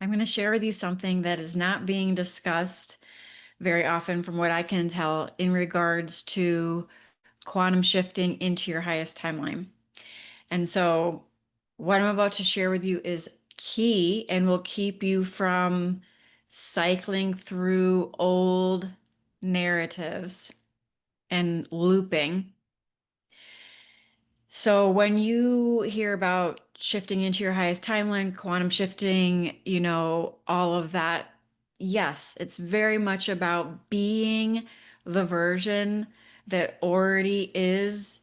I'm going to share with you something that is not being discussed very often, from what I can tell, in regards to quantum shifting into your highest timeline. And so, what I'm about to share with you is key and will keep you from cycling through old narratives and looping. So when you hear about shifting into your highest timeline, quantum shifting, all of that, yes, it's very much about being the version that already is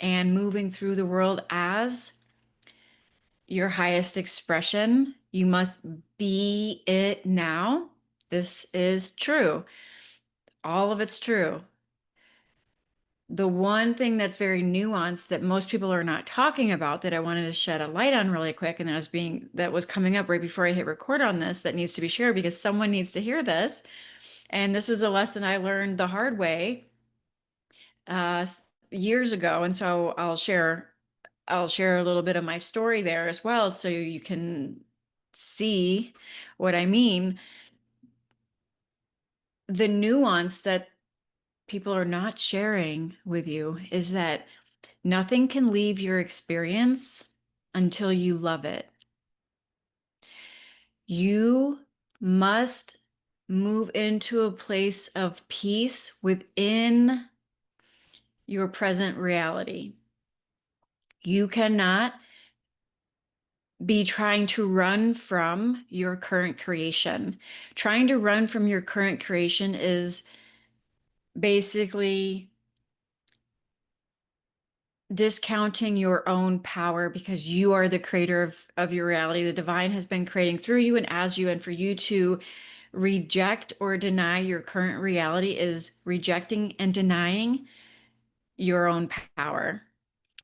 and moving through the world as your highest expression. You must be it now. This is true. All of it's true. The one thing that's very nuanced that most people are not talking about that I wanted to shed a light on really quick, and that was coming up right before I hit record on this, that needs to be shared because someone needs to hear this. And this was a lesson I learned the hard way years ago. And so I'll share a little bit of my story there as well so you can see what I mean. The nuance that people are not sharing with you is that nothing can leave your experience until you love it. You must move into a place of peace within your present reality. You cannot be trying to run from your current creation. Trying to run from your current creation is basically discounting your own power because you are the creator of your reality. The divine has been creating through you and as you, and for you to reject or deny your current reality is rejecting and denying your own power.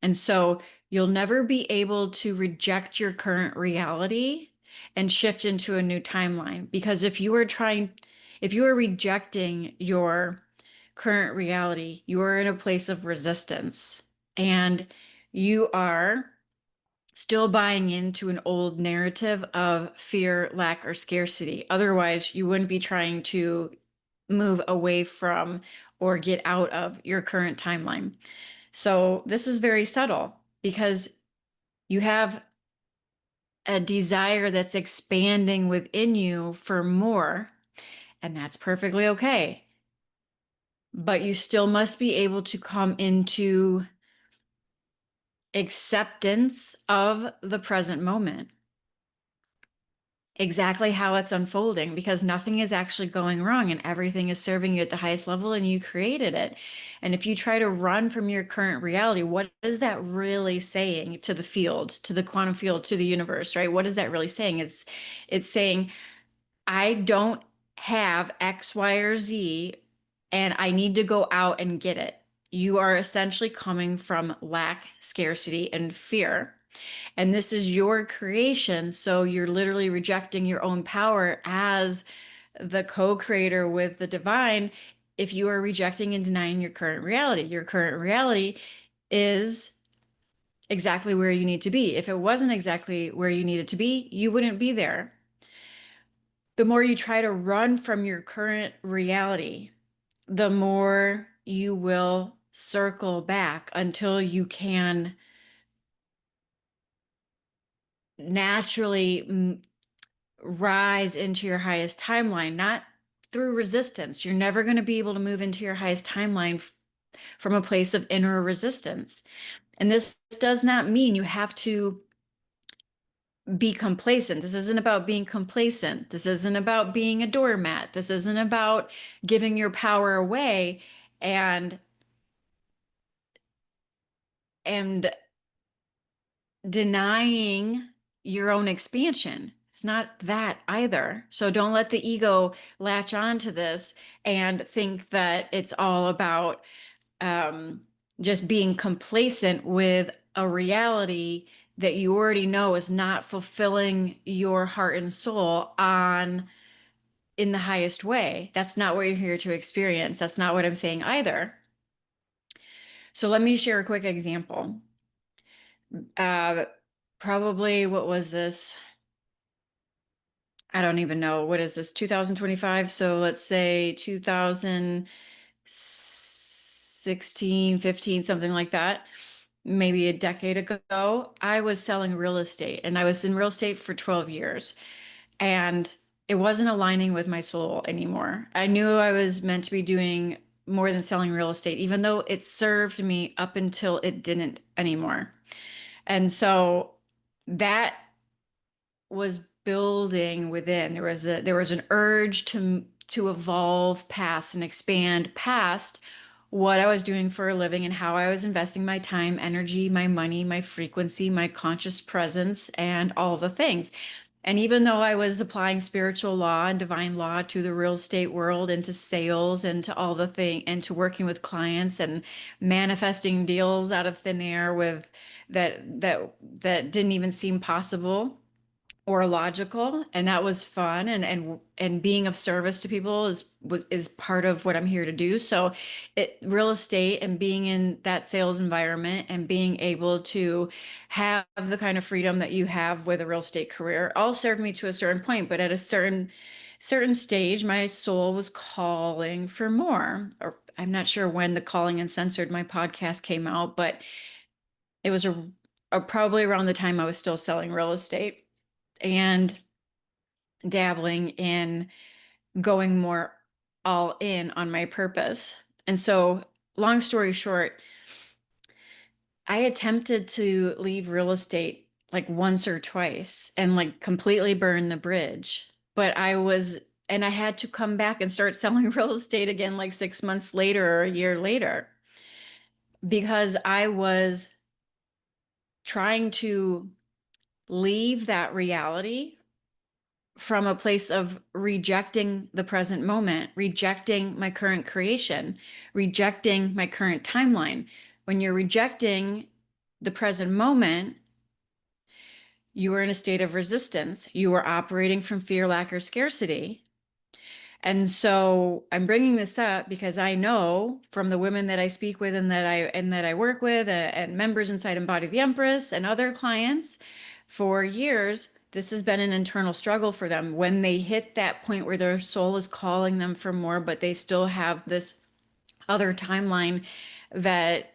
And so you'll never be able to reject your current reality and shift into a new timeline. Because if you are rejecting your current reality, you are in a place of resistance and you are still buying into an old narrative of fear, lack, or scarcity. Otherwise, you wouldn't be trying to move away from or get out of your current timeline. So this is very subtle because you have a desire that's expanding within you for more, and that's perfectly okay. But you still must be able to come into acceptance of the present moment, exactly how it's unfolding, because nothing is actually going wrong and everything is serving you at the highest level and you created it. And if you try to run from your current reality, what is that really saying to the field, to the quantum field, to the universe, right? What is that really saying? It's saying, I don't have X, Y, or Z, and I need to go out and get it. You are essentially coming from lack, scarcity, and fear. And this is your creation. So you're literally rejecting your own power as the co-creator with the divine. If you are rejecting and denying your current reality is exactly where you need to be. If it wasn't exactly where you needed to be, you wouldn't be there. The more you try to run from your current reality, the more you will circle back until you can naturally rise into your highest timeline, not through resistance. You're never going to be able to move into your highest timeline from a place of inner resistance. And this does not mean you have to be complacent. This isn't about being complacent. This isn't about being a doormat. This isn't about giving your power away and and denying your own expansion. It's not that either. So don't let the ego latch on to this and think that it's all about um, just being complacent with a reality that you already know is not fulfilling your heart and soul on in the highest way. That's not what you're here to experience. That's not what I'm saying either. So let me share a quick example. Uh, Probably, what was this? I don't even know. What is this, 2025? So let's say 2016, 15, something like that. Maybe a decade ago, I was selling real estate and I was in real estate for 12 years. And it wasn't aligning with my soul anymore. I knew I was meant to be doing more than selling real estate, even though it served me up until it didn't anymore. And so that was building within. There was an urge to evolve past and expand past what I was doing for a living and how I was investing my time, energy, my money, my frequency, my conscious presence, and all the things. And even though I was applying spiritual law and divine law to the real estate world and to sales and to all the thing and to working with clients and manifesting deals out of thin air with that didn't even seem possible or logical, and that was fun, and being of service to people is part of what I'm here to do. So real estate and being in that sales environment and being able to have the kind of freedom that you have with a real estate career all served me to a certain point, but at a certain stage my soul was calling for more. Or I'm not sure when the Calling Uncensored, my podcast, came out, but it was probably around the time I was still selling real estate and dabbling in going more all in on my purpose. And so, long story short, I attempted to leave real estate like once or twice and like completely burn the bridge. But I had to come back and start selling real estate again like 6 months later or a year later because I was trying to leave that reality from a place of rejecting the present moment, rejecting my current creation, rejecting my current timeline. When you're rejecting the present moment, you are in a state of resistance. You are operating from fear, lack, or scarcity. And so I'm bringing this up because I know from the women that I speak with and that I work with and members inside Embody the Empress and other clients for years, this has been an internal struggle for them when they hit that point where their soul is calling them for more, but they still have this other timeline that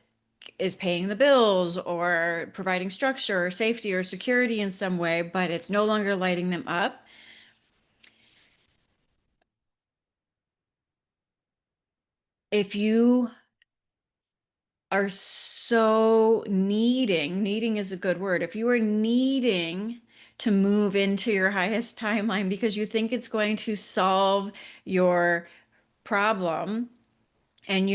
is paying the bills or providing structure or safety or security in some way, but it's no longer lighting them up. If you are so needing is a good word. If you are needing to move into your highest timeline because you think it's going to solve your problem and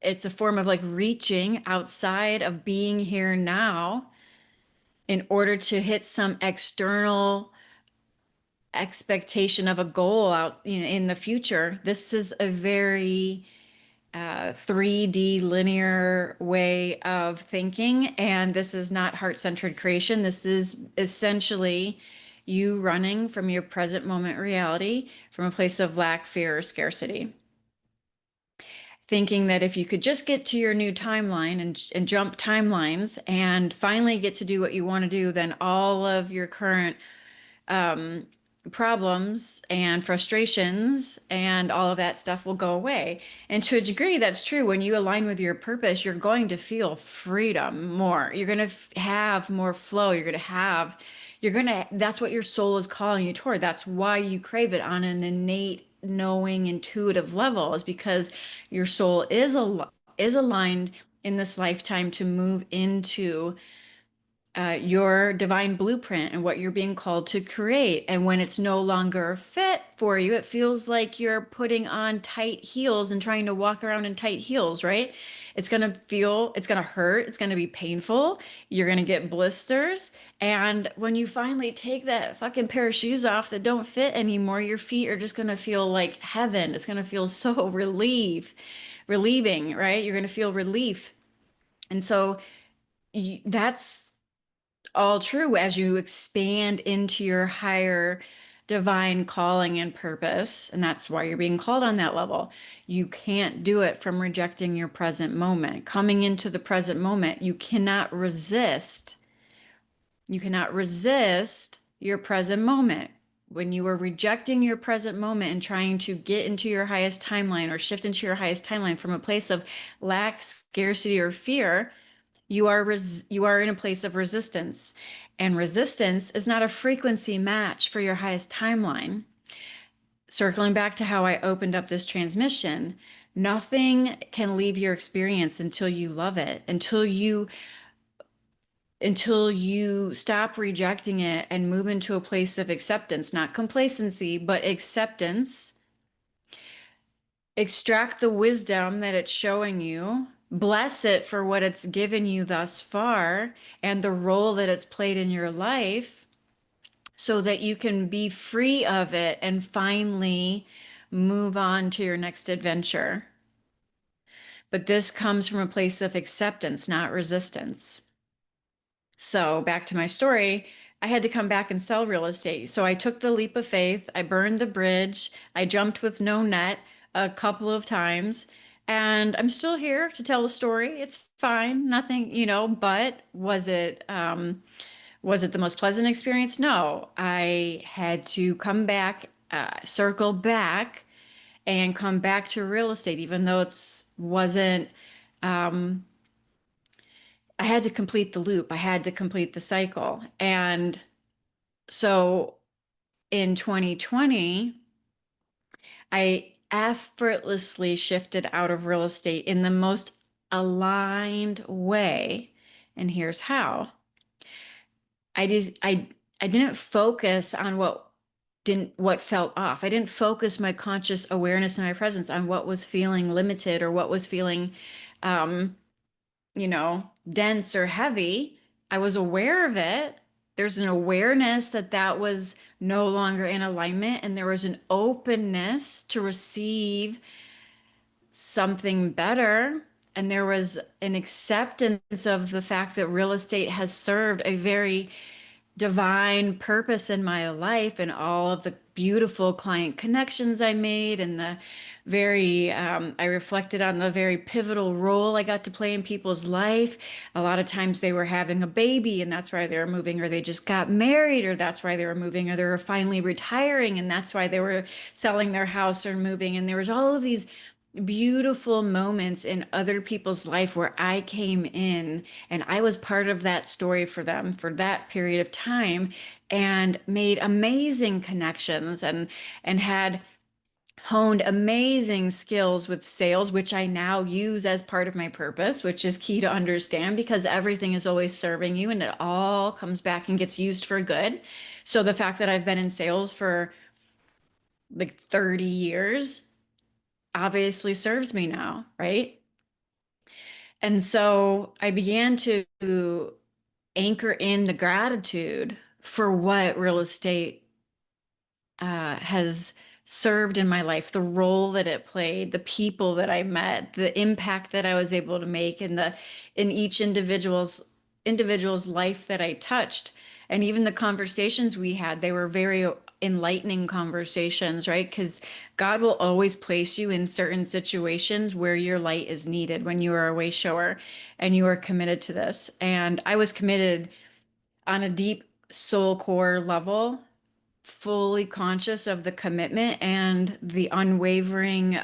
it's a form of like reaching outside of being here now in order to hit some external expectation of a goal out, in the future. This is a very 3D linear way of thinking. And this is not heart-centered creation. This is essentially you running from your present moment reality from a place of lack, fear, or scarcity. Thinking that if you could just get to your new timeline and jump timelines and finally get to do what you want to do, then all of your current um, problems and frustrations and all of that stuff will go away. And to a degree, that's true. When you align with your purpose, you're going to feel freedom more. You're going to have more flow. That's what your soul is calling you toward. That's why you crave it on an innate, knowing, intuitive level, is because your soul is aligned in this lifetime to move into your divine blueprint and what you're being called to create. And when it's no longer fit for you, it feels like you're putting on tight heels and trying to walk around in tight heels, right? It's going to hurt, it's going to be painful. You're going to get blisters. And when you finally take that fucking pair of shoes off that don't fit anymore, your feet are just going to feel like heaven. It's going to feel so relieving, right? You're going to feel relief. And so that's all true as you expand into your higher divine calling and purpose. And that's why you're being called on that level. You can't do it from rejecting your present moment. Coming into the present moment, you cannot resist. You cannot resist your present moment. when you are rejecting your present moment and trying to get into your highest timeline or shift into your highest timeline from a place of lack, scarcity, or fear, you are in a place of resistance. And resistance is not a frequency match for your highest timeline. Circling back to how I opened up this transmission, nothing can leave your experience until you love it, until you stop rejecting it and move into a place of acceptance, not complacency, but acceptance. Extract the wisdom that it's showing you, bless it for what it's given you thus far and the role that it's played in your life so that you can be free of it and finally move on to your next adventure. But this comes from a place of acceptance, not resistance. So back to my story, I had to come back and sell real estate. So I took the leap of faith. I burned the bridge. I jumped with no net a couple of times. And I'm still here to tell the story. It's fine. Nothing, but was it the most pleasant experience? No. I had to come back, circle back and come back to real estate, even though it wasn't um, I had to complete the loop. I had to complete the cycle. And so in 2020, I effortlessly shifted out of real estate in the most aligned way. And here's how. I didn't focus on what felt off. I didn't focus my conscious awareness and my presence on what was feeling limited or what was feeling um, dense or heavy. I was aware of it. There's an awareness that that was no longer in alignment, and there was an openness to receive something better. And there was an acceptance of the fact that real estate has served a very divine purpose in my life and all of the beautiful client connections I made and I reflected on the very pivotal role I got to play in people's life. A lot of times they were having a baby and that's why they were moving, or they just got married, or that's why they were moving, or they were finally retiring and that's why they were selling their house or moving. And there was all of these beautiful moments in other people's life where I came in and I was part of that story for them for that period of time and made amazing connections and had honed amazing skills with sales, which I now use as part of my purpose, which is key to understand because everything is always serving you and it all comes back and gets used for good. So the fact that I've been in sales for like 30 years obviously serves me now, right? And so I began to anchor in the gratitude for what real estate has served in my life, the role that it played, the people that I met, the impact that I was able to make in each individual's life that I touched. And even the conversations we had, they were very enlightening conversations, right? Because God will always place you in certain situations where your light is needed when you are a way shower and you are committed to this. And I was committed on a deep soul core level, fully conscious of the commitment and the unwavering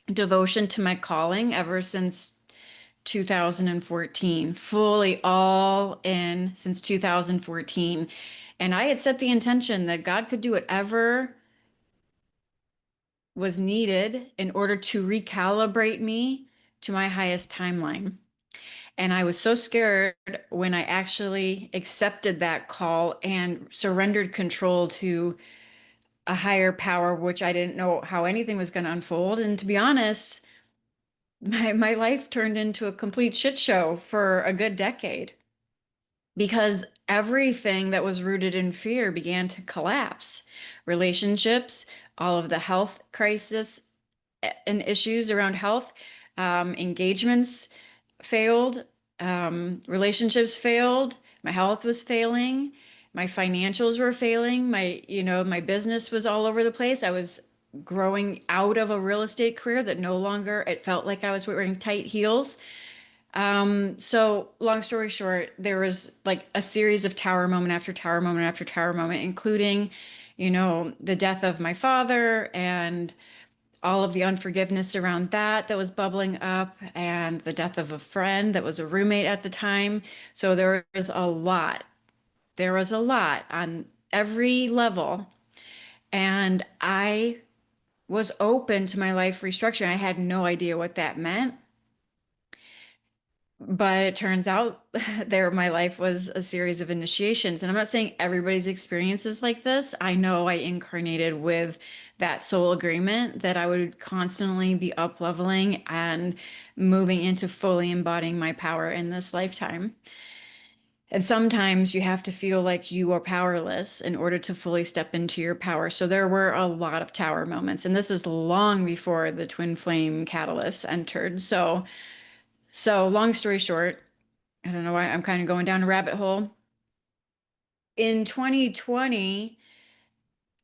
devotion to my calling ever since 2014, fully all in since 2014. And I had set the intention that God could do whatever was needed in order to recalibrate me to my highest timeline. And I was so scared when I actually accepted that call and surrendered control to a higher power, which I didn't know how anything was going to unfold. And to be honest, my life turned into a complete shit show for a good decade because everything that was rooted in fear began to collapse. Relationships, all of the health crisis and issues around health, engagements failed, relationships failed, my health was failing, my financials were failing, my business was all over the place. I was growing out of a real estate career that no longer, it felt like I was wearing tight heels. So long story short, there was like a series of tower moment after tower moment after tower moment, including, the death of my father and all of the unforgiveness around that that was bubbling up, and the death of a friend that was a roommate at the time. So there was a lot. There was a lot on every level. And I was open to my life restructuring. I had no idea what that meant. But it turns out there my life was a series of initiations. And I'm not saying everybody's experience is like this. I know I incarnated with that soul agreement that I would constantly be up leveling and moving into fully embodying my power in this lifetime. And sometimes you have to feel like you are powerless in order to fully step into your power. So there were a lot of tower moments, and this is long before the twin flame catalyst entered. So long story short, I don't know why I'm kind of going down a rabbit hole. In 2020,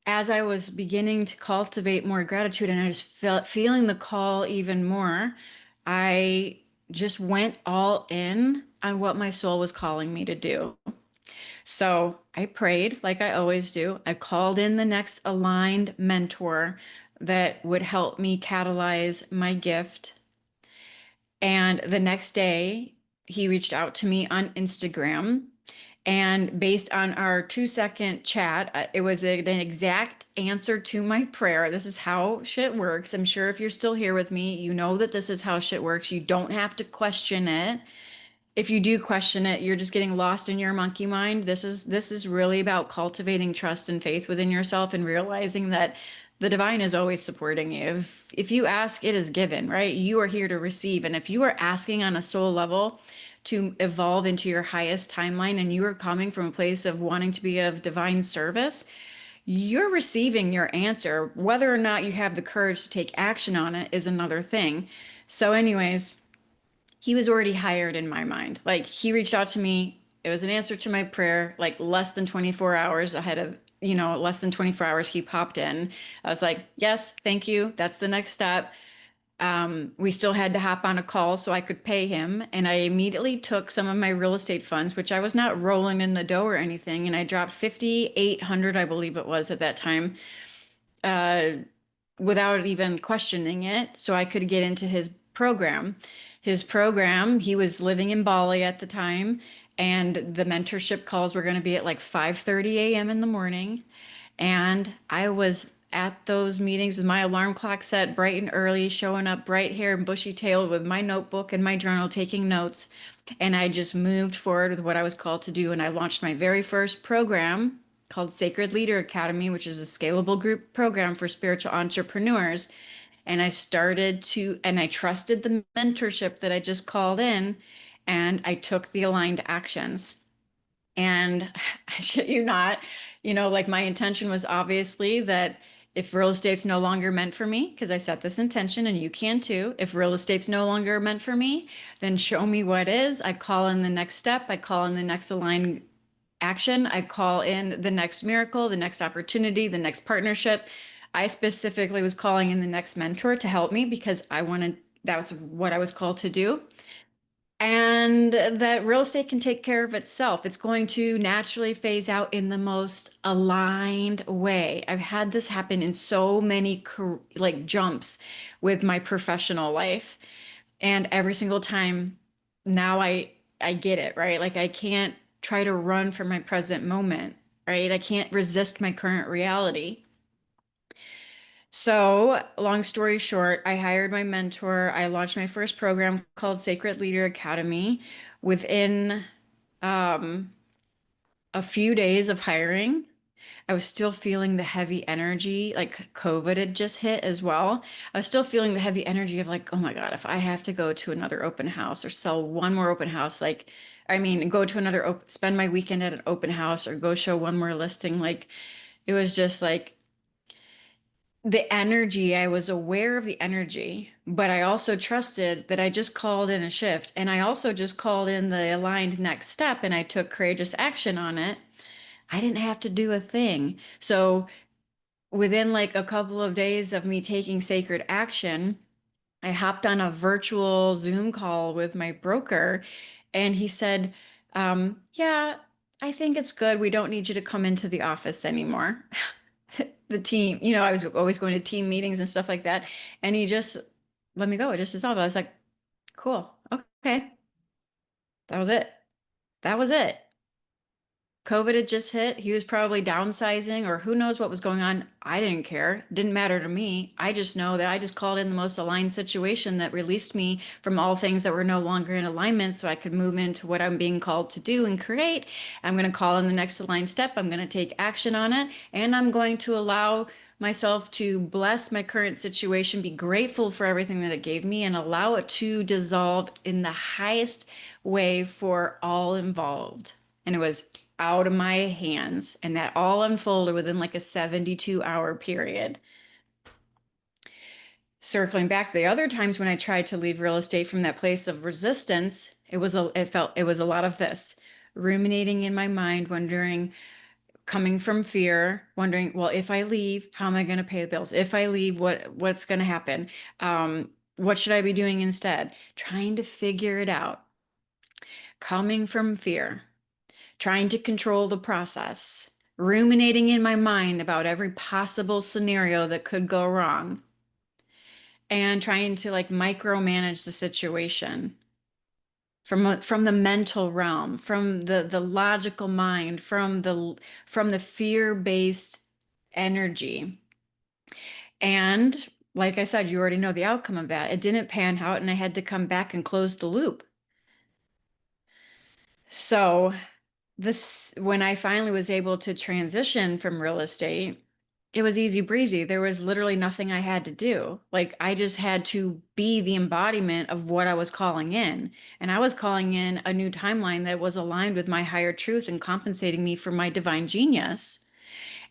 as I was beginning to cultivate more gratitude and I just felt feeling the call even more, I just went all in on what my soul was calling me to do. So I prayed like I always do. I called in the next aligned mentor that would help me catalyze my gift. And the next day, he reached out to me on Instagram. And based on our 2-second chat, it was an exact answer to my prayer. This is how shit works. I'm sure if you're still here with me, you know that this is how shit works. You don't have to question it. If you do question it, you're just getting lost in your monkey mind. This is really about cultivating trust and faith within yourself and realizing that the divine is always supporting you. If you ask, it is given, right? You are here to receive. And if you are asking on a soul level to evolve into your highest timeline and you are coming from a place of wanting to be of divine service, you're receiving your answer. Whether or not you have the courage to take action on it is another thing. So, anyways, he was already hired in my mind. Like he reached out to me. It was an answer to my prayer, like less than 24 hours ahead of, less than 24 hours, he popped in. I was like, yes, thank you. That's the next step. We still had to hop on a call so I could pay him. And I immediately took some of my real estate funds, which I was not rolling in the dough or anything. And I dropped 5,800, I believe it was at that time, uh, without even questioning it, so I could get into his program. His program, he was living in Bali at the time, and the mentorship calls were going to be at like 5:30 a.m. in the morning. And I was at those meetings with my alarm clock set bright and early, showing up bright hair and bushy tailed with my notebook and my journal, taking notes. And I just moved forward with what I was called to do. And I launched my very first program called Sacred Leader Academy, which is a scalable group program for spiritual entrepreneurs. And I trusted the mentorship that I just called in, and I took the aligned actions. And I shit you not, like my intention was obviously that if real estate's no longer meant for me, because I set this intention and you can too, if real estate's no longer meant for me, then show me what is. I call in the next step, I call in the next aligned action, I call in the next miracle, the next opportunity, the next partnership. I specifically was calling in the next mentor to help me because that was what I was called to do. And that real estate can take care of itself. It's going to naturally phase out in the most aligned way. I've had this happen in so many like jumps with my professional life. And every single time now I get it, right? Like I can't try to run from my present moment, right? I can't resist my current reality. So, long story short, I hired my mentor. I launched my first program called Sacred Leader Academy. Within um, a few days of hiring, I was still feeling the heavy energy, like COVID had just hit as well. I was still feeling the heavy energy of like, oh my God, if I have to go to another open house or sell one more open house, like, I mean, go to spend my weekend at an open house or go show one more listing, like, it was just like, the energy, I was aware of the energy, but I also trusted that I just called in a shift. And I also just called in the aligned next step and I took courageous action on it. I didn't have to do a thing. So within like a couple of days of me taking sacred action, I hopped on a virtual Zoom call with my broker, and he said, yeah, I think it's good. We don't need you to come into the office anymore. The team, I was always going to team meetings and stuff like that. And he just let me go. It just dissolved. I was like, cool. Okay. That was it. That was it. COVID had just hit. He was probably downsizing or who knows what was going on. I didn't care. Didn't matter to me. I just know that I just called in the most aligned situation that released me from all things that were no longer in alignment so I could move into what I'm being called to do and create. I'm going to call in the next aligned step. I'm going to take action on it, and I'm going to allow myself to bless my current situation, be grateful for everything that it gave me, and allow it to dissolve in the highest way for all involved. And it was out of my hands, and that all unfolded within like a 72-hour period. Circling back, the other times when I tried to leave real estate from that place of resistance, it was a lot of this ruminating in my mind, wondering, coming from fear, wondering, well, if I leave, how am I going to pay the bills? If I leave, what's going to happen? What should I be doing instead? Trying to figure it out. Coming from fear, trying to control the process, ruminating in my mind about every possible scenario that could go wrong, and trying to like micromanage the situation from the mental realm, from the logical mind, from the fear-based energy. And like I said, you already know the outcome of that. It didn't pan out, and I had to come back and close the loop. So this, when I finally was able to transition from real estate, it was easy breezy. There was literally nothing I had to do. Like I just had to be the embodiment of what I was calling in. And I was calling in a new timeline that was aligned with my higher truth and compensating me for my divine genius.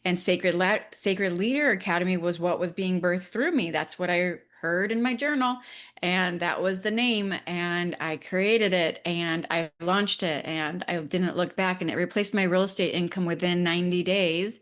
And Sacred Leader Academy was what was being birthed through me. That's what I heard in my journal, and that was the name, and I created it, and I launched it, and I didn't look back, and it replaced my real estate income within 90 days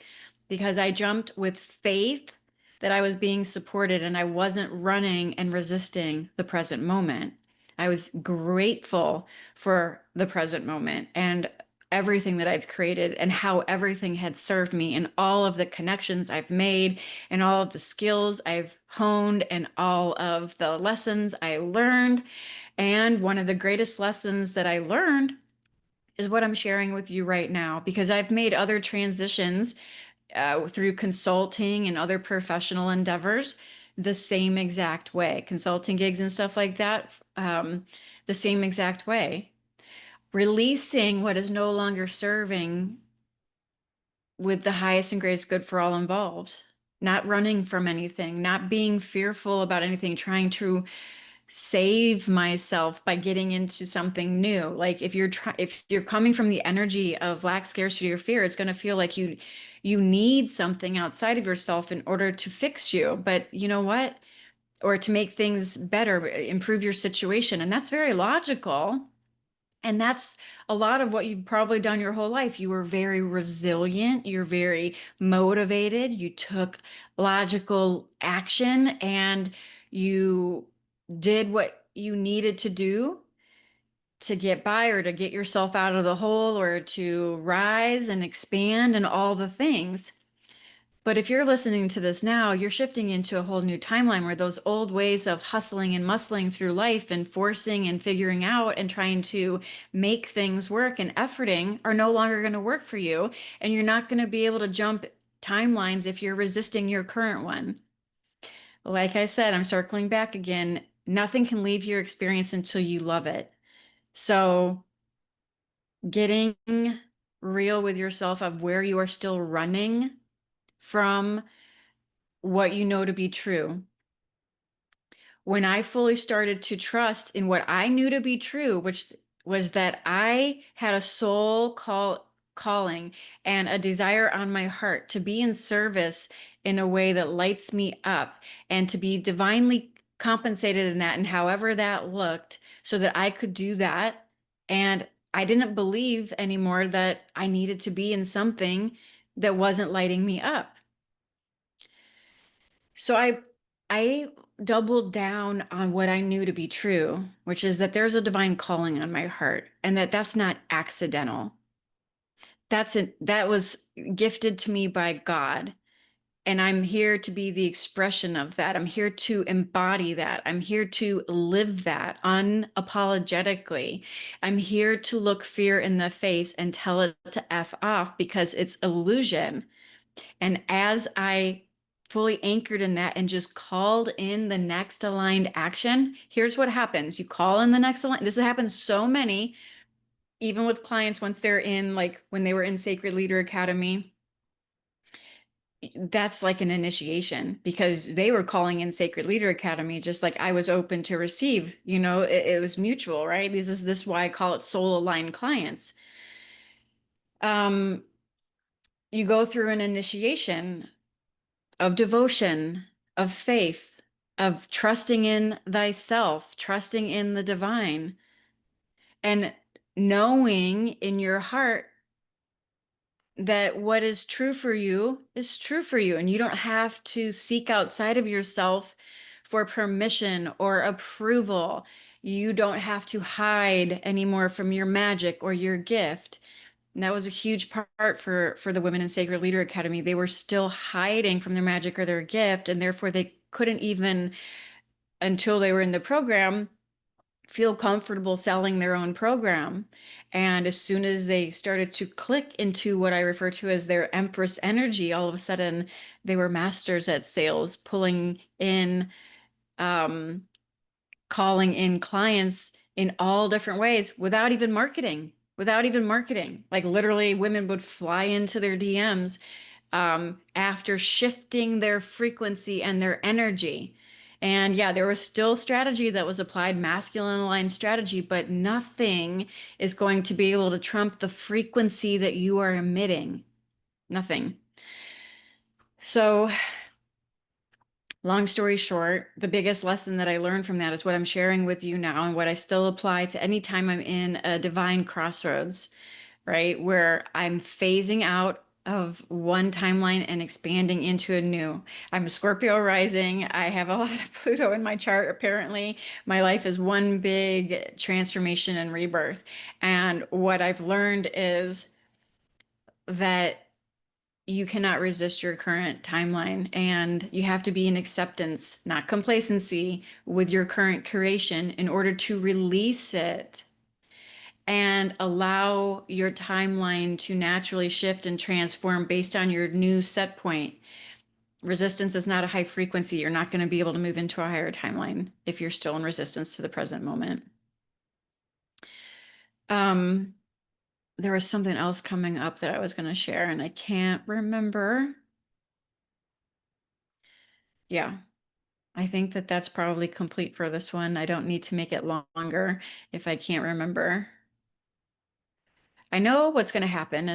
because I jumped with faith that I was being supported and I wasn't running and resisting the present moment. I was grateful for the present moment and everything that I've created and how everything had served me and all of the connections I've made and all of the skills I've honed and all of the lessons I learned. And one of the greatest lessons that I learned is what I'm sharing with you right now, because I've made other transitions through consulting and other professional endeavors the same exact way, consulting gigs and stuff like that, the same exact way. Releasing what is no longer serving with the highest and greatest good for all involved, not running from anything, not being fearful about anything, trying to save myself by getting into something new. Like if you're coming from the energy of lack, scarcity, or fear, it's going to feel like you need something outside of yourself in order to fix you. But you know what? Or to make things better, improve your situation. And that's very logical. And that's a lot of what you've probably done your whole life. You were very resilient, you're very motivated, you took logical action, and you did what you needed to do to get by or to get yourself out of the hole or to rise and expand and all the things. But if you're listening to this now, you're shifting into a whole new timeline where those old ways of hustling and muscling through life and forcing and figuring out and trying to make things work and efforting are no longer going to work for you. And you're not going to be able to jump timelines if you're resisting your current one. Like I said, I'm circling back again. Nothing can leave your experience until you love it. So getting real with yourself of where you are still running from what you know to be true. When I fully started to trust in what I knew to be true, which was that I had a calling and a desire on my heart to be in service in a way that lights me up and to be divinely compensated in that and however that looked so that I could do that. And I didn't believe anymore that I needed to be in something that wasn't lighting me up. So I doubled down on what I knew to be true, which is that there's a divine calling on my heart and that that's not accidental. That was gifted to me by God. And I'm here to be the expression of that. I'm here to embody that. I'm here to live that unapologetically. I'm here to look fear in the face and tell it to F off because it's illusion. And as I fully anchored in that and just called in the next aligned action, here's what happens. You call in the next aligned. This has happened so many, even with clients once they're in, like when they were in Sacred Leader Academy. That's like an initiation because they were calling in Sacred Leader Academy just like I was open to receive. It was mutual, right? This is why I call it soul aligned clients. Um, you go through an initiation of devotion, of faith, of trusting in thyself, trusting in the divine, and knowing in your heart that what is true for you is true for you. And you don't have to seek outside of yourself for permission or approval. You don't have to hide anymore from your magic or your gift. And that was a huge part for the women in Sacred Leader Academy. They were still hiding from their magic or their gift, and therefore they couldn't even, until they were in the program, feel comfortable selling their own program. And as soon as they started to click into what I refer to as their Empress energy, all of a sudden they were masters at sales, pulling in, um, calling in clients in all different ways without even marketing. Without even marketing, like literally, women would fly into their DMs after shifting their frequency and their energy. And yeah, there was still strategy that was applied, masculine aligned strategy, but nothing is going to be able to trump the frequency that you are emitting. Nothing. So, long story short, the biggest lesson that I learned from that is what I'm sharing with you now and what I still apply to any time I'm in a divine crossroads, right? Where I'm phasing out of one timeline and expanding into a new. I'm a Scorpio rising. I have a lot of Pluto in my chart, apparently. My life is one big transformation and rebirth. And what I've learned is that you cannot resist your current timeline and you have to be in acceptance, not complacency, with your current creation in order to release it and allow your timeline to naturally shift and transform based on your new set point. Resistance is not a high frequency. You're not going to be able to move into a higher timeline if you're still in resistance to the present moment. Um, there was something else coming up that I was going to share, and I can't remember. Yeah, I think that that's probably complete for this one. I don't need to make it longer if I can't remember. I know what's going to happen.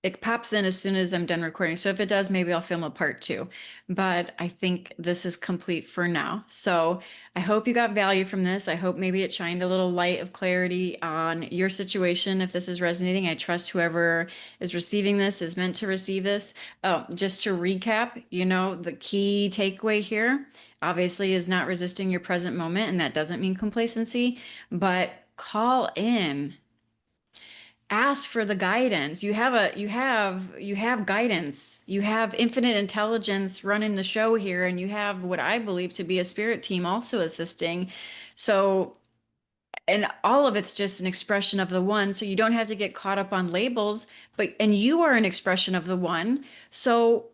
It pops in as soon as I'm done recording. So if it does, maybe I'll film a part two. But I think this is complete for now. So I hope you got value from this. I hope maybe it shined a little light of clarity on your situation. If this is resonating, I trust whoever is receiving this is meant to receive this. Oh, just to recap, the key takeaway here obviously is not resisting your present moment, and that doesn't mean complacency, but call in, ask for the guidance. You have guidance. You have infinite intelligence running the show here, and you have what I believe to be a spirit team also assisting. So, and all of it's just an expression of the one. So you don't have to get caught up on labels, and you are an expression of the one. So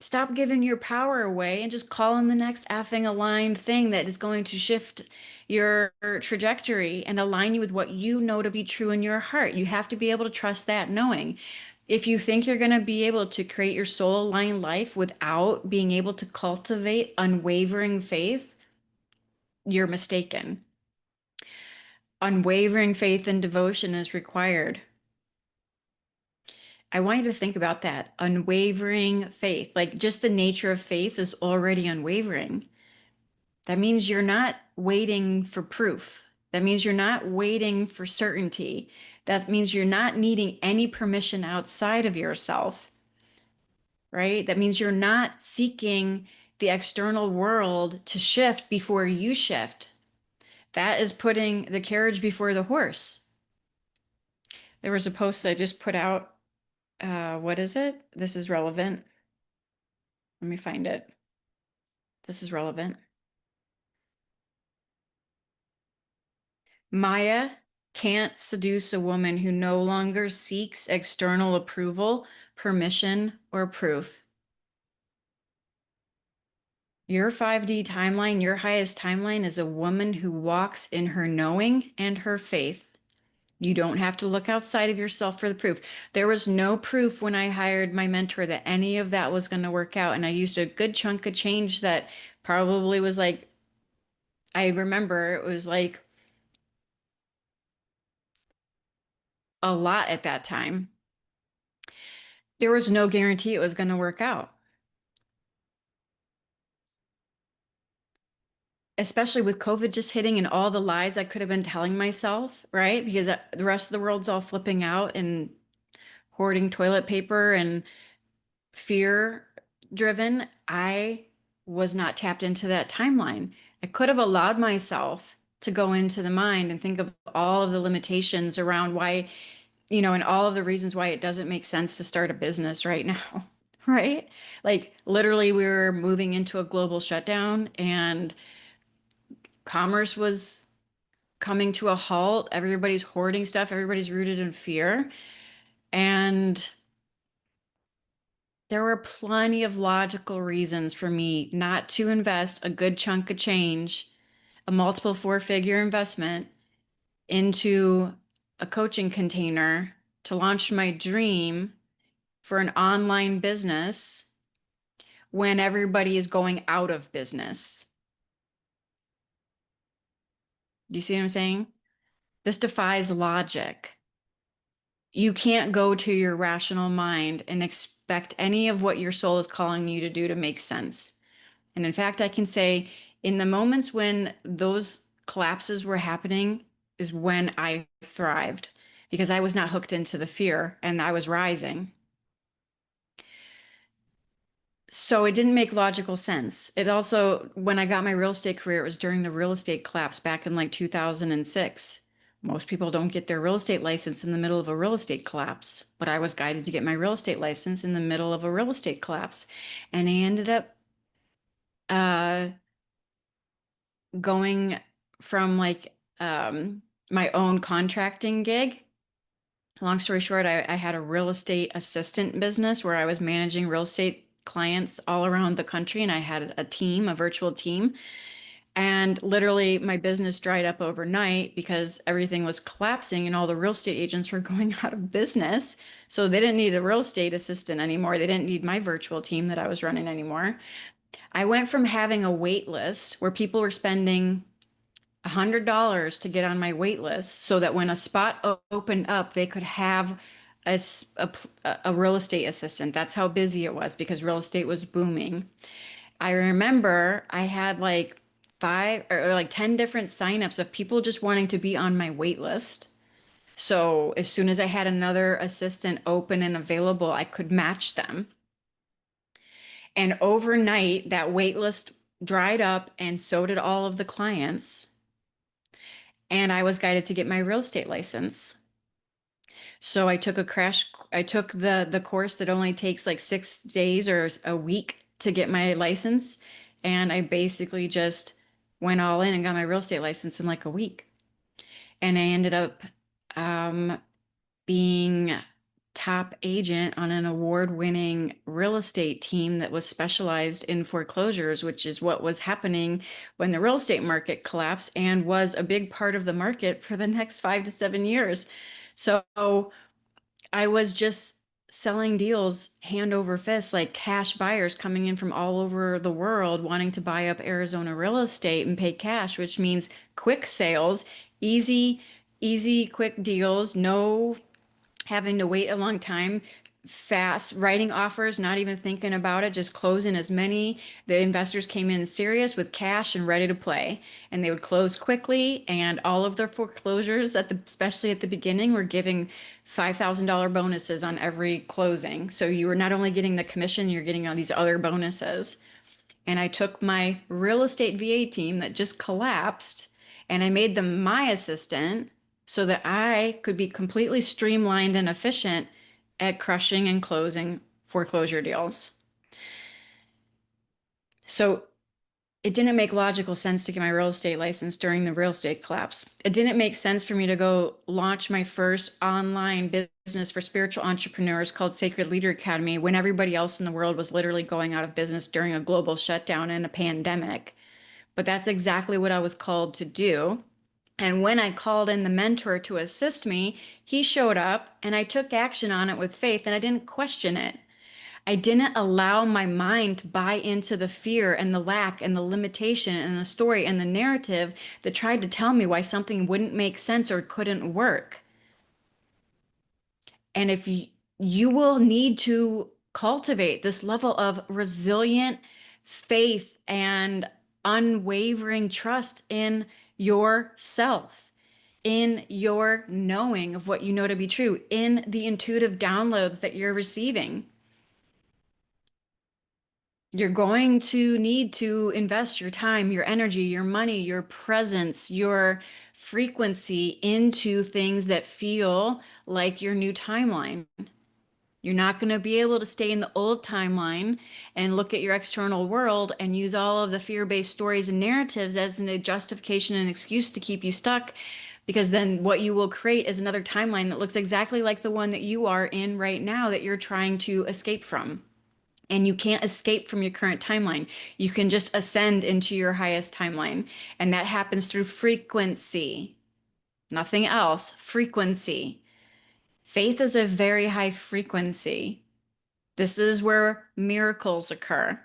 stop giving your power away and just call in the next effing aligned thing that is going to shift your trajectory and align you with what you know to be true in your heart. You have to be able to trust that knowing. If you think you're going to be able to create your soul aligned life without being able to cultivate unwavering faith, you're mistaken. Unwavering faith and devotion is required. I want you to think about that. Unwavering faith, like just the nature of faith is already unwavering. That means you're not waiting for proof. That means you're not waiting for certainty. That means you're not needing any permission outside of yourself, right? That means you're not seeking the external world to shift before you shift. That is putting the carriage before the horse. There was a post that I just put out. What is it? This is relevant. Let me find it. This is relevant. Maya can't seduce a woman who no longer seeks external approval, permission, or proof. Your 5D timeline, your highest timeline, is a woman who walks in her knowing and her faith. You don't have to look outside of yourself for the proof. There was no proof when I hired my mentor that any of that was going to work out. And I used a good chunk of change that probably was like, I remember it was like a lot at that time. There was no guarantee it was going to work out, especially with COVID just hitting and all the lies I could have been telling myself, right? Because the rest of the world's all flipping out and hoarding toilet paper and fear driven. I was not tapped into that timeline. I could have allowed myself to go into the mind and think of all of the limitations around why, and all of the reasons why it doesn't make sense to start a business right now, right? Like literally, we were moving into a global shutdown and commerce was coming to a halt. Everybody's hoarding stuff, everybody's rooted in fear. And there were plenty of logical reasons for me not to invest a good chunk of change, a multiple four-figure investment into a coaching container to launch my dream for an online business when everybody is going out of business. Do you see what I'm saying? This defies logic. You can't go to your rational mind and expect any of what your soul is calling you to do to make sense. And in fact, I can say in the moments when those collapses were happening is when I thrived because I was not hooked into the fear and I was rising. So it didn't make logical sense. It also, when I got my real estate career, it was during the real estate collapse back in like 2006. Most people don't get their real estate license in the middle of a real estate collapse, but I was guided to get my real estate license in the middle of a real estate collapse. And I ended up uh, going from like my own contracting gig. Long story short, I had a real estate assistant business where I was managing real estate clients all around the country, and I had a team, a virtual team. And literally, my business dried up overnight because everything was collapsing and all the real estate agents were going out of business. So they didn't need a real estate assistant anymore. They didn't need my virtual team that I was running anymore. I went from having a wait list where people were spending $100 to get on my wait list so that when a spot opened up, they could have a real estate assistant. That's how busy it was because real estate was booming. I remember I had like five or like 10 different signups of people just wanting to be on my wait list. So as soon as I had another assistant open and available, I could match them. And overnight, that wait list dried up, and so did all of the clients. And I was guided to get my real estate license. So I took the course that only takes like 6 days or a week to get my license. And I basically just went all in and got my real estate license in like a week. And I ended up um, being top agent on an award-winning real estate team that was specialized in foreclosures, which is what was happening when the real estate market collapsed and was a big part of the market for the next 5 to 7 years. So I was just selling deals hand over fist, like cash buyers coming in from all over the world wanting to buy up Arizona real estate and pay cash, which means quick sales, easy, quick deals, no having to wait a long time, fast writing offers, not even thinking about it, just closing as many. The investors came in serious with cash and ready to play, and they would close quickly. And all of their foreclosures especially at the beginning, were giving $5,000 bonuses on every closing. So you were not only getting the commission, you're getting all these other bonuses. And I took my real estate VA team that just collapsed and I made them my assistant so that I could be completely streamlined and efficient at crushing and closing foreclosure deals. So it didn't make logical sense to get my real estate license during the real estate collapse. It didn't make sense for me to go launch my first online business for spiritual entrepreneurs called Sacred Leader Academy when everybody else in the world was literally going out of business during a global shutdown and a pandemic. But that's exactly what I was called to do. And when I called in the mentor to assist me, he showed up and I took action on it with faith and I didn't question it. I didn't allow my mind to buy into the fear and the lack and the limitation and the story and the narrative that tried to tell me why something wouldn't make sense or couldn't work. And if you will need to cultivate this level of resilient faith and unwavering trust in yourself, in your knowing of what you know to be true, in the intuitive downloads that you're receiving. You're going to need to invest your time, your energy, your money, your presence, your frequency into things that feel like your new timeline. You're not going to be able to stay in the old timeline and look at your external world and use all of the fear-based stories and narratives as a justification and excuse to keep you stuck, because then what you will create is another timeline that looks exactly like the one that you are in right now that you're trying to escape from. And you can't escape from your current timeline. You can just ascend into your highest timeline. And that happens through frequency, nothing else. Frequency. Faith is a very high frequency. This is where miracles occur.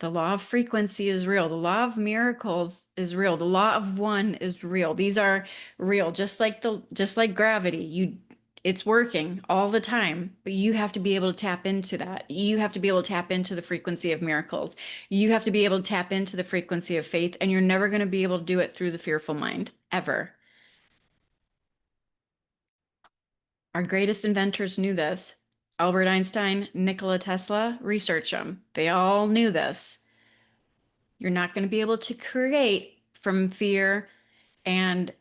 The law of frequency is real. The law of miracles is real. The law of one is real. These are real, just like gravity. It's working all the time, but you have to be able to tap into that. You have to be able to tap into the frequency of miracles. You have to be able to tap into the frequency of faith, and you're never going to be able to do it through the fearful mind, ever. Our greatest inventors knew this. Albert Einstein, Nikola Tesla, research them. They all knew this. You're not going to be able to create from fear and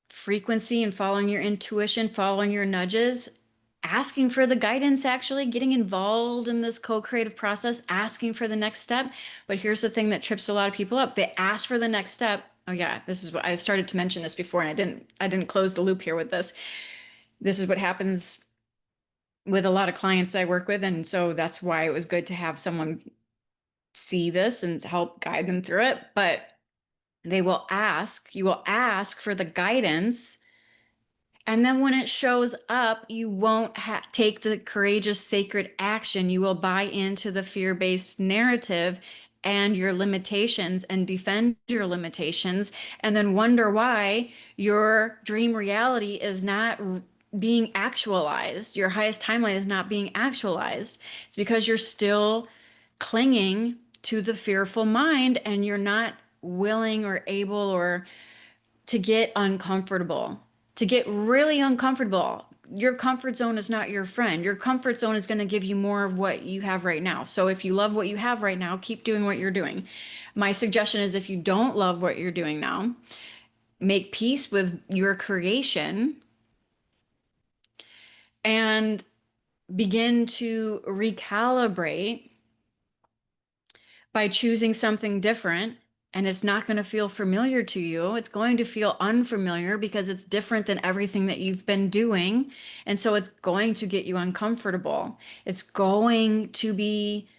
frequency and following your intuition, following your nudges, asking for the guidance, actually getting involved in this co-creative process, asking for the next step. But here's the thing that trips a lot of people up. They ask for the next step. Oh yeah, this is what I started to mention this before, and I didn't close the loop here with this. This is what happens with a lot of clients I work with, and so that's why it was good to have someone see this and help guide them through it. But you will ask for the guidance. And then when it shows up, you won't take the courageous, sacred action. You will buy into the fear-based narrative and your limitations and defend your limitations, and then wonder why your dream reality is not being actualized. Your highest timeline is not being actualized. It's because you're still clinging to the fearful mind and you're not willing or able or to get uncomfortable, to get really uncomfortable. Your comfort zone is not your friend. Your comfort zone is going to give you more of what you have right now. So if you love what you have right now, keep doing what you're doing. My suggestion is if you don't love what you're doing now, make peace with your creation and begin to recalibrate by choosing something different. And it's not going to feel familiar to you. It's going to feel unfamiliar because it's different than everything that you've been doing. And so it's going to get you uncomfortable. It's going to be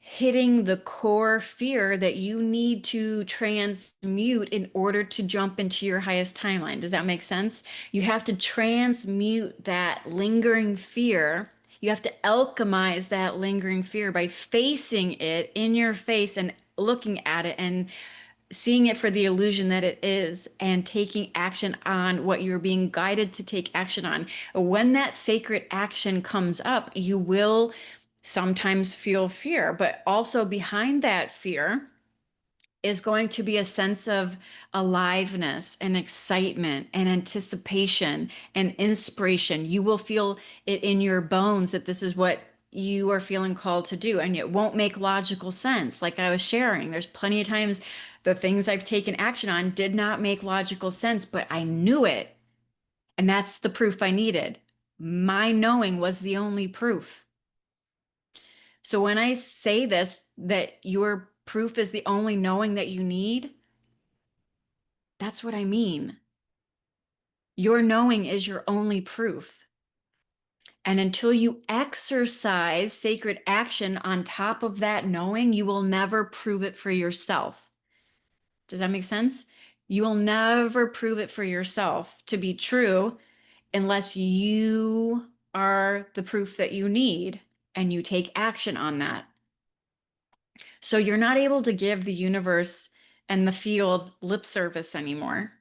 hitting the core fear that you need to transmute in order to jump into your highest timeline. Does that make sense? You have to transmute that lingering fear. You have to alchemize that lingering fear by facing it in your face and looking at it and seeing it for the illusion that it is and taking action on what you're being guided to take action on. When that sacred action comes up, you will sometimes feel fear, but also behind that fear is going to be a sense of aliveness and excitement and anticipation and inspiration. You will feel it in your bones that this is what you are feeling called to do, and it won't make logical sense. Like I was sharing, there's plenty of times the things I've taken action on did not make logical sense, but I knew it. And that's the proof I needed. My knowing was the only proof. So when I say this, that your proof is the only knowing that you need, that's what I mean. Your knowing is your only proof. And until you exercise sacred action on top of that knowing, you will never prove it for yourself. Does that make sense? You will never prove it for yourself to be true unless you are the proof that you need and you take action on that. So you're not able to give the universe and the field lip service anymore.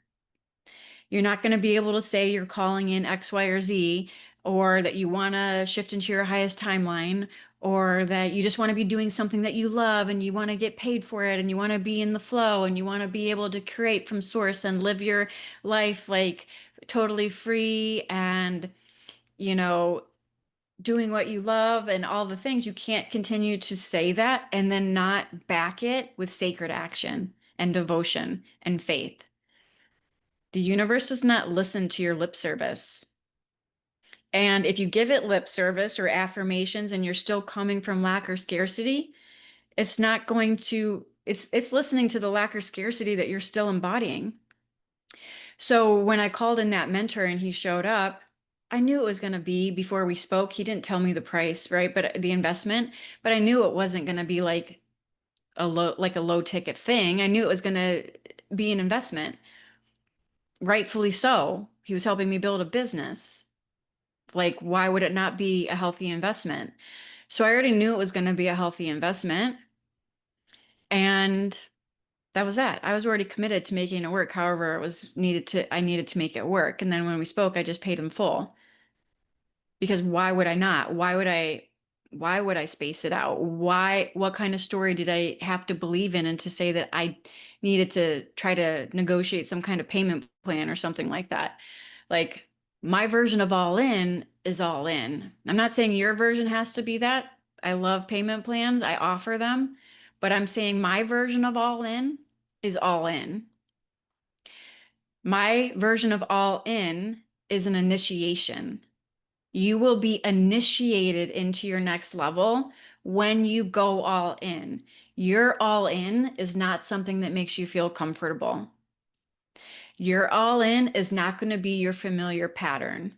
You're not going to be able to say you're calling in X, Y, or Z, or that you want to shift into your highest timeline, or that you just want to be doing something that you love and you want to get paid for it and you want to be in the flow and you want to be able to create from source and live your life like totally free and, you know, doing what you love and all the things. You can't continue to say that and then not back it with sacred action and devotion and faith. The universe does not listen to your lip service. And if you give it lip service or affirmations and you're still coming from lack or scarcity, it's not going to, it's listening to the lack or scarcity that you're still embodying. So when I called in that mentor and he showed up, I knew it was going to be before we spoke. He didn't tell me the price, right? But the investment, but I knew it wasn't going to be like a low ticket thing. I knew it was going to be an investment. Rightfully so. He was helping me build a business. Like, why would it not be a healthy investment? So I already knew it was going to be a healthy investment. And that was that. I was already committed to making it work. However, I needed to make it work. And then when we spoke, I just paid him full. Because why would I not? Why would I space it out? What kind of story did I have to believe in and to say that I needed to try to negotiate some kind of payment plan or something like that? Like my version of all in is all in. I'm not saying your version has to be that. I love payment plans. I offer them, but I'm saying my version of all in is all in. My version of all in is an initiation. You will be initiated into your next level when you go all in. Your all in is not something that makes you feel comfortable. Your all in is not going to be your familiar pattern.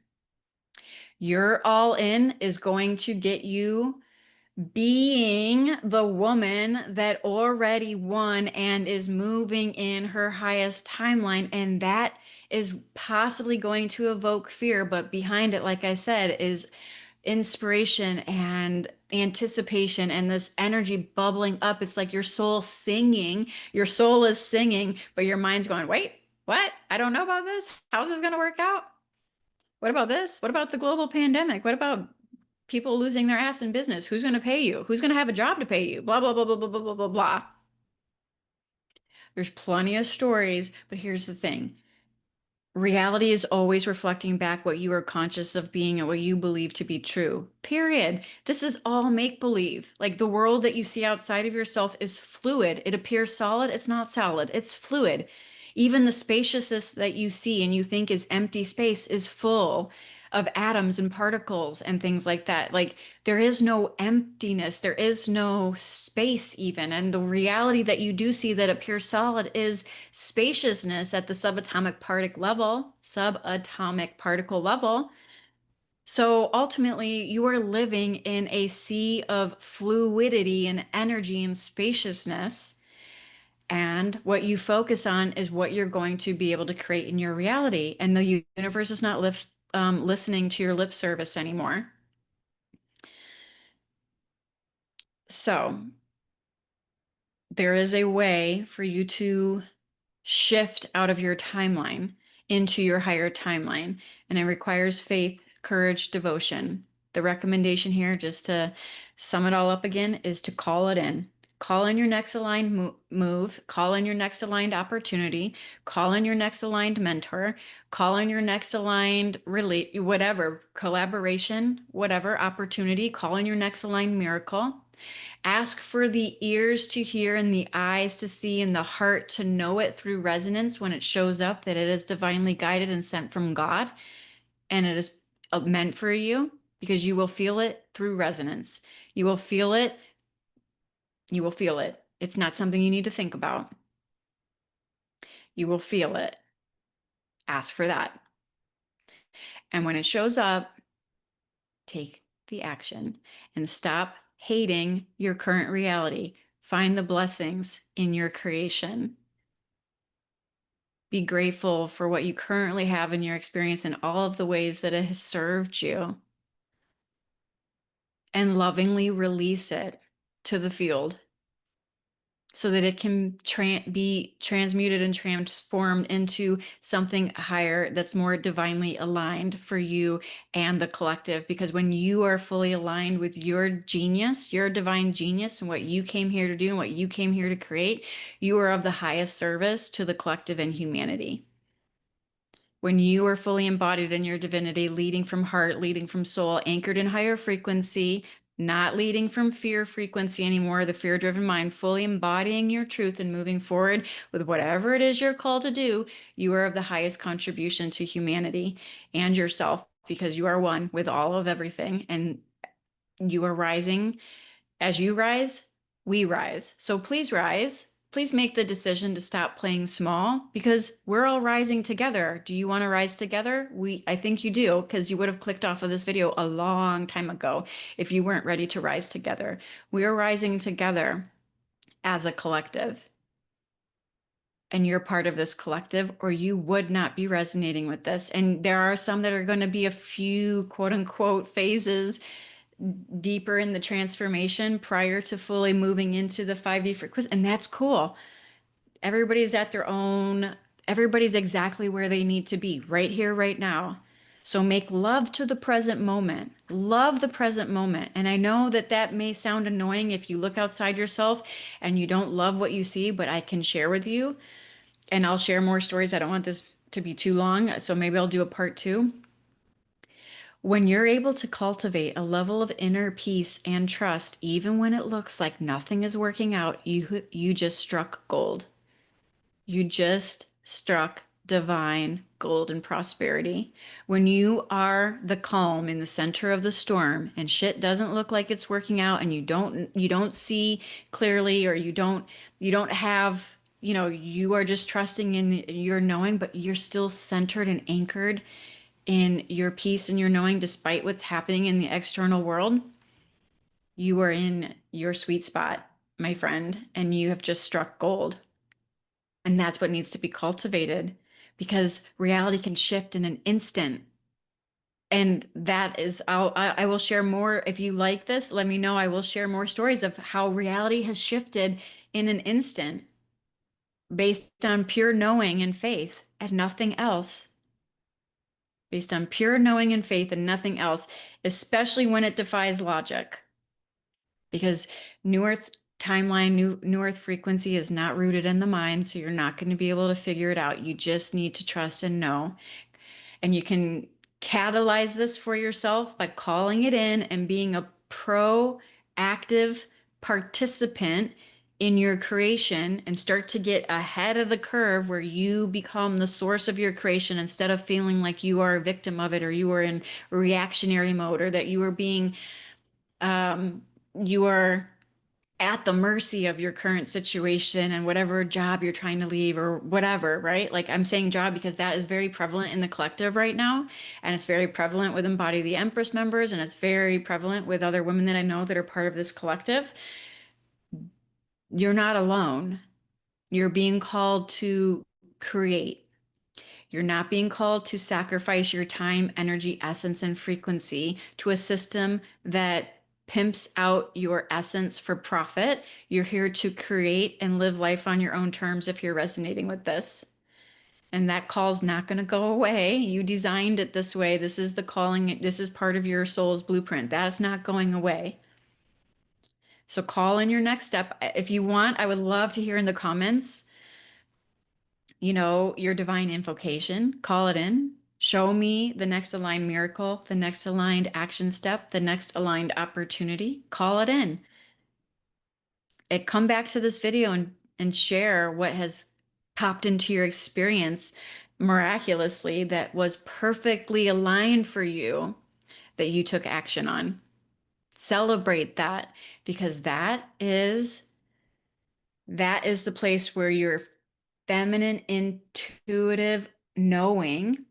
Your all in is going to get you being the woman that already won and is moving in her highest timeline. And that is possibly going to evoke fear, but behind it, like I said, is inspiration and anticipation and this energy bubbling up. It's like your soul singing. Your soul is singing, but your mind's going, wait, what? I don't know about this. How's this going to work out? What about this? What about the global pandemic? What about people losing their ass in business? Who's going to pay you? Who's going to have a job to pay you? Blah, blah, blah, blah, blah, blah, blah, blah, blah. There's plenty of stories, but here's the thing. Reality is always reflecting back what you are conscious of being and what you believe to be true. Period. This is all make believe. Like the world that you see outside of yourself is fluid. It appears solid. It's not solid. It's fluid. Even the spaciousness that you see and you think is empty space is full of atoms and particles and things like that. Like there is no emptiness. There is no space even. And the reality that you do see that appears solid is spaciousness at the subatomic particle level. So ultimately, you are living in a sea of fluidity and energy and spaciousness. And what you focus on is what you're going to be able to create in your reality. And the universe is not listening to your lip service anymore. So there is a way for you to shift out of your timeline into your higher timeline. And it requires faith, courage, devotion. The recommendation here, just to sum it all up again, is to call it in. Call in your next aligned move, call in your next aligned opportunity, call in your next aligned mentor, call in your next aligned relate, whatever, collaboration, whatever opportunity, call in your next aligned miracle. Ask for the ears to hear and the eyes to see and the heart to know it through resonance when it shows up that it is divinely guided and sent from God and it is meant for you because you will feel it through resonance. You will feel it. You will feel it. It's not something you need to think about. You will feel it. Ask for that. And when it shows up, take the action and stop hating your current reality. Find the blessings in your creation. Be grateful for what you currently have in your experience and all of the ways that it has served you. And lovingly release it to the field so that it can be transmuted and transformed into something higher that's more divinely aligned for you and the collective. Because when you are fully aligned with your genius, your divine genius, and what you came here to do and what you came here to create, you are of the highest service to the collective and humanity. When you are fully embodied in your divinity, leading from heart, leading from soul, anchored in higher frequency, not leading from fear frequency anymore, the fear driven mind, fully embodying your truth and moving forward with whatever it is you're called to do, you are of the highest contribution to humanity and yourself because you are one with all of everything and you are rising. As you rise, we rise. So please rise. Please make the decision to stop playing small because we're all rising together. Do you want to rise together? I think you do because you would have clicked off of this video a long time ago if you weren't ready to rise together. We are rising together as a collective. And you're part of this collective, or you would not be resonating with this. And there are some that are going to be a few quote unquote phases deeper in the transformation prior to fully moving into the 5D frequency. And that's cool. Everybody's at their own, everybody's exactly where they need to be right here, right now. So make love to the present moment. Love the present moment. And I know that that may sound annoying if you look outside yourself and you don't love what you see, but I can share with you and I'll share more stories. I don't want this to be too long, so maybe I'll do a part two. When you're able to cultivate a level of inner peace and trust, even when it looks like nothing is working out, you just struck gold. You just struck divine golden prosperity. When you are the calm in the center of the storm and shit doesn't look like it's working out and you don't see clearly or you don't have, you are just trusting in your knowing, but you're still centered and anchored in your peace and your knowing despite what's happening in the external world. You are in your sweet spot, my friend, and you have just struck gold. And that's what needs to be cultivated because reality can shift in an instant. And that is, I will share more. If you like this, let me know. I will share more stories of how reality has shifted in an instant based on pure knowing and faith and nothing else. Based on pure knowing and faith and nothing else, especially when it defies logic. Because New Earth timeline, new Earth frequency is not rooted in the mind, so you're not going to be able to figure it out. You just need to trust and know. And you can catalyze this for yourself by calling it in and being a proactive participant in your creation and start to get ahead of the curve where you become the source of your creation instead of feeling like you are a victim of it or you are in reactionary mode or that you are being you are at the mercy of your current situation and whatever job you're trying to leave or whatever, right? Like I'm saying job because that is very prevalent in the collective right now. And it's very prevalent with Embody the Empress members. And it's very prevalent with other women that I know that are part of this collective. You're not alone. You're being called to create. You're not being called to sacrifice your time, energy, essence, and frequency to a system that pimps out your essence for profit. You're here to create and live life on your own terms if you're resonating with this. And that call's not going to go away. You designed it this way. This is the calling. This is part of your soul's blueprint. That's not going away. So call in your next step. If you want, I would love to hear in the comments, your divine invocation. Call it in. Show me the next aligned miracle, the next aligned action step, the next aligned opportunity. Call it in. Come back to this video and share what has popped into your experience miraculously that was perfectly aligned for you that you took action on. Celebrate that, because that is the place where your feminine intuitive knowing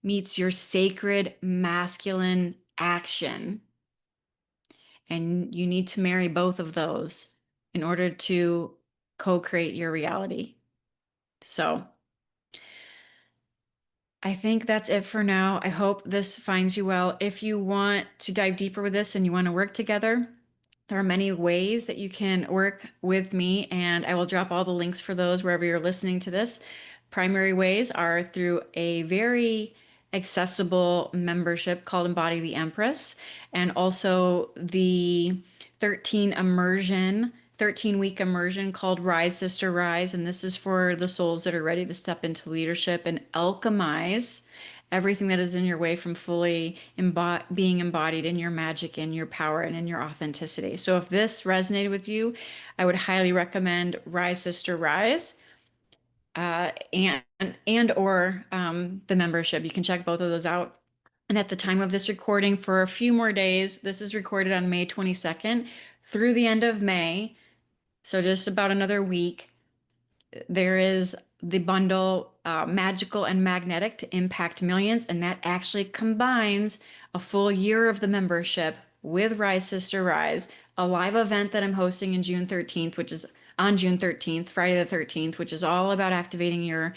meets your sacred masculine action. And you need to marry both of those in order to co-create your reality. So I think that's it for now. I hope this finds you well. If you want to dive deeper with this and you want to work together, there are many ways that you can work with me, and I will drop all the links for those wherever you're listening to this. Primary ways are through a very accessible membership called EMBODY the Empress, and also the 13-week immersion called Rise Sister Rise. And this is for the souls that are ready to step into leadership and alchemize everything that is in your way from fully being embodied in your magic, in your power, and in your authenticity. So if this resonated with you, I would highly recommend Rise Sister Rise, and or the membership. You can check both of those out. And at the time of this recording, for a few more days, this is recorded on May 22nd through the end of May, so just about another week, there is the bundle Magical and Magnetic to Impact Millions, and that actually combines a full year of the membership with Rise Sister Rise, a live event that I'm hosting in June 13th, which is on June 13th, Friday the 13th, which is all about activating your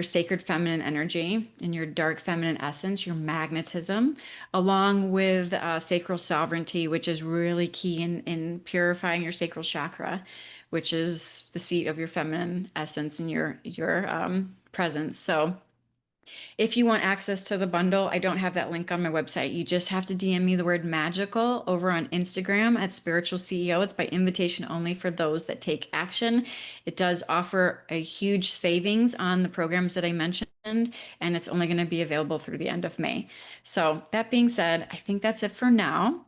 sacred feminine energy and your dark feminine essence, your magnetism, along with sacral sovereignty, which is really key in purifying your sacral chakra, which is the seat of your feminine essence and your presence. So if you want access to the bundle, I don't have that link on my website. You just have to DM me the word magical over on Instagram at Spiritual CEO. It's by invitation only for those that take action. It does offer a huge savings on the programs that I mentioned, and it's only going to be available through the end of May. So that being said, I think that's it for now.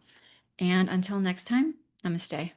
And until next time, namaste.